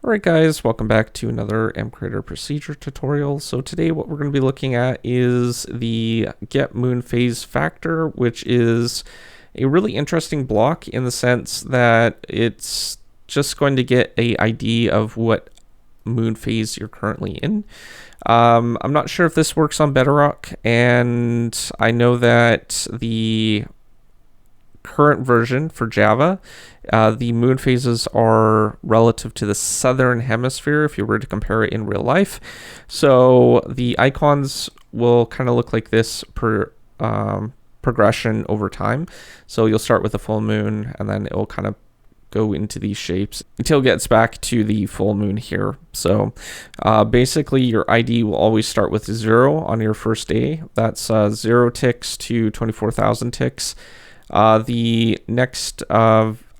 Alright guys, welcome back to another MCreator procedure tutorial. So today what we're going to be looking at is the get moon phase factor, which is a really interesting block in the sense that it's just going to get an idea of what moon phase you're currently in. I'm not sure if this works on Bedrock, and I know that the current version for Java, the moon phases are relative to the southern hemisphere if you were to compare it in real life. So the icons will kind of look like this per progression over time. So you'll start with a full moon and then it will kind of go into these shapes until it gets back to the full moon here. So basically your ID will always start with 0 on your first day. That's 0 ticks to 24,000 ticks. The next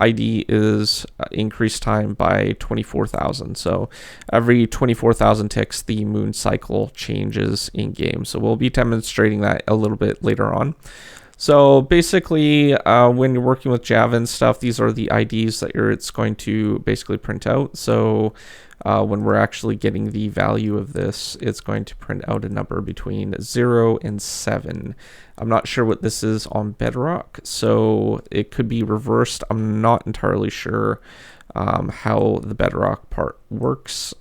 ID is increased time by 24,000. So every 24,000 ticks, the moon cycle changes in game. So we'll be demonstrating that a little bit later on. So basically, when you're working with Java and stuff, these are the IDs that it's going to basically print out. So when we're actually getting the value of this, it's going to print out a number between 0 and 7. I'm not sure what this is on Bedrock, so it could be reversed. I'm not entirely sure how the Bedrock part works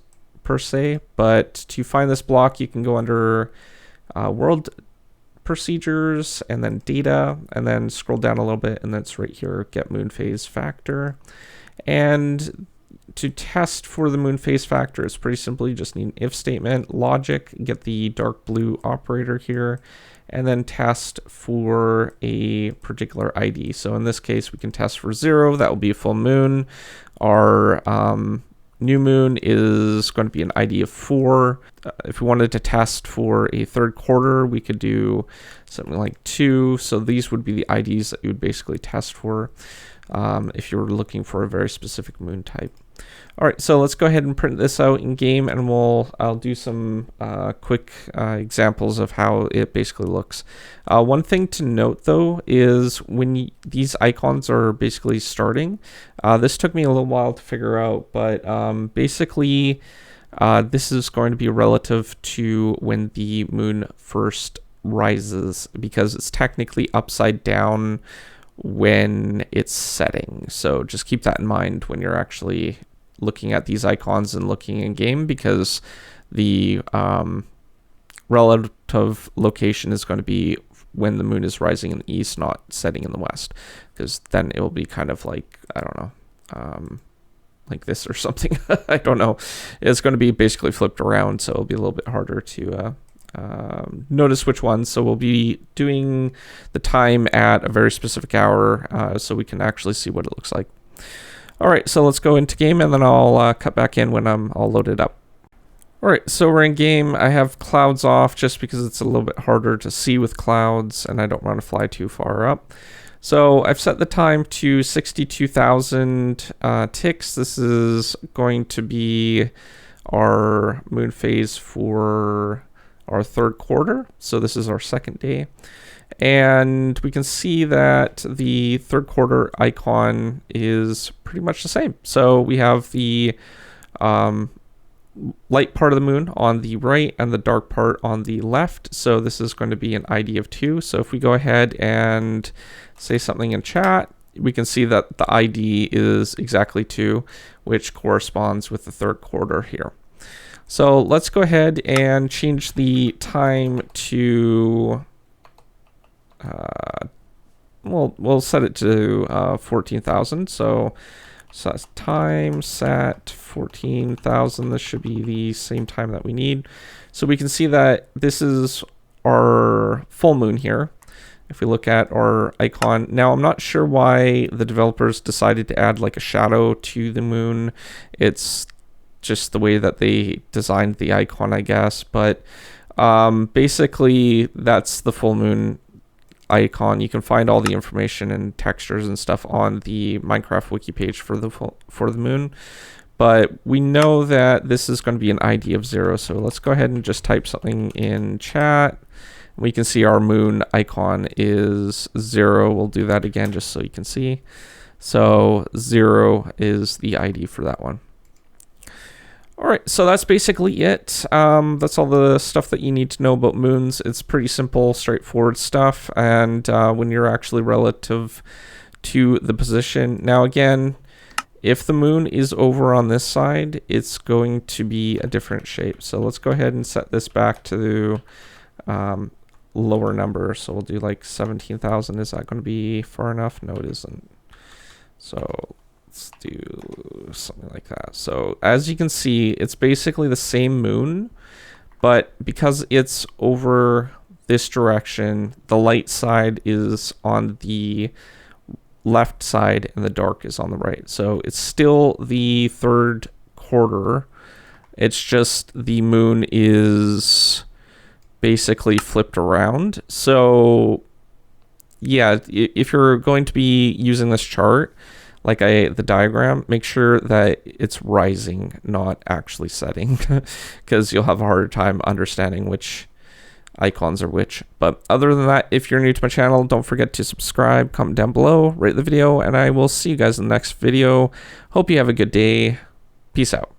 per se, but to find this block, you can go under world procedures and then data, and then scroll down a little bit, and that's right here, get moon phase factor. And to test for the moon phase factor, it's pretty simple. You just need an if statement, logic, get the dark blue operator here, and then test for a particular ID. So in this case, we can test for 0. That will be a full moon. Our new moon is going to be an ID of 4. If we wanted to test for a third quarter, we could do something like 2. So these would be the IDs that you would basically test for if you were looking for a very specific moon type. All right, so let's go ahead and print this out in game, and I'll do some quick examples of how it basically looks. One thing to note though is when these icons are basically starting, this took me a little while to figure out, but basically this is going to be relative to when the moon first rises, because it's technically upside down when it's setting. So just keep that in mind when you're actually looking at these icons and looking in game, because the relative location is going to be when the moon is rising in the east, not setting in the west, because then it will be kind of like, I don't know, like this or something. I don't know. It's going to be basically flipped around, so it'll be a little bit harder to notice which one. So we'll be doing the time at a very specific hour, so we can actually see what it looks like. All right, so let's go into game, and then I'll cut back in when I'm all loaded up. All right, so we're in game. I have clouds off just because it's a little bit harder to see with clouds, and I don't want to fly too far up. So I've set the time to 62,000 ticks. This is going to be our moon phase for our third quarter. So this is our second day. And we can see that the third quarter icon is pretty much the same. So we have the light part of the moon on the right and the dark part on the left. So this is going to be an ID of 2. So if we go ahead and say something in chat, we can see that the ID is exactly 2, which corresponds with the third quarter here. So let's go ahead and change the time to we'll set it to 14,000. So that's time set 14,000. This should be the same time that we need. So we can see that this is our full moon here. If we look at our icon, now I'm not sure why the developers decided to add like a shadow to the moon. It's just the way that they designed the icon, I guess. But basically that's the full moon icon. You can find all the information and textures and stuff on the Minecraft wiki page for the moon, but we know that this is going to be an ID of 0. So let's go ahead and just type something in chat. We can see our moon icon is 0. We'll do that again just so you can see. So 0 is the ID for that one. All right, so that's basically it. That's all the stuff that you need to know about moons. It's pretty simple, straightforward stuff. And when you're actually relative to the position. Now, again, if the moon is over on this side, it's going to be a different shape. So let's go ahead and set this back to lower number. So we'll do like 17,000. Is that going to be far enough? No, it isn't. So let's do something like that. So as you can see, it's basically the same moon, but because it's over this direction, the light side is on the left side and the dark is on the right. So it's still the third quarter. It's just the moon is basically flipped around. So yeah, if you're going to be using this chart, like the diagram, make sure that it's rising, not actually setting, because you'll have a harder time understanding which icons are which. But other than that, if you're new to my channel, don't forget to subscribe, comment down below, rate the video, and I will see you guys in the next video. Hope you have a good day. Peace out.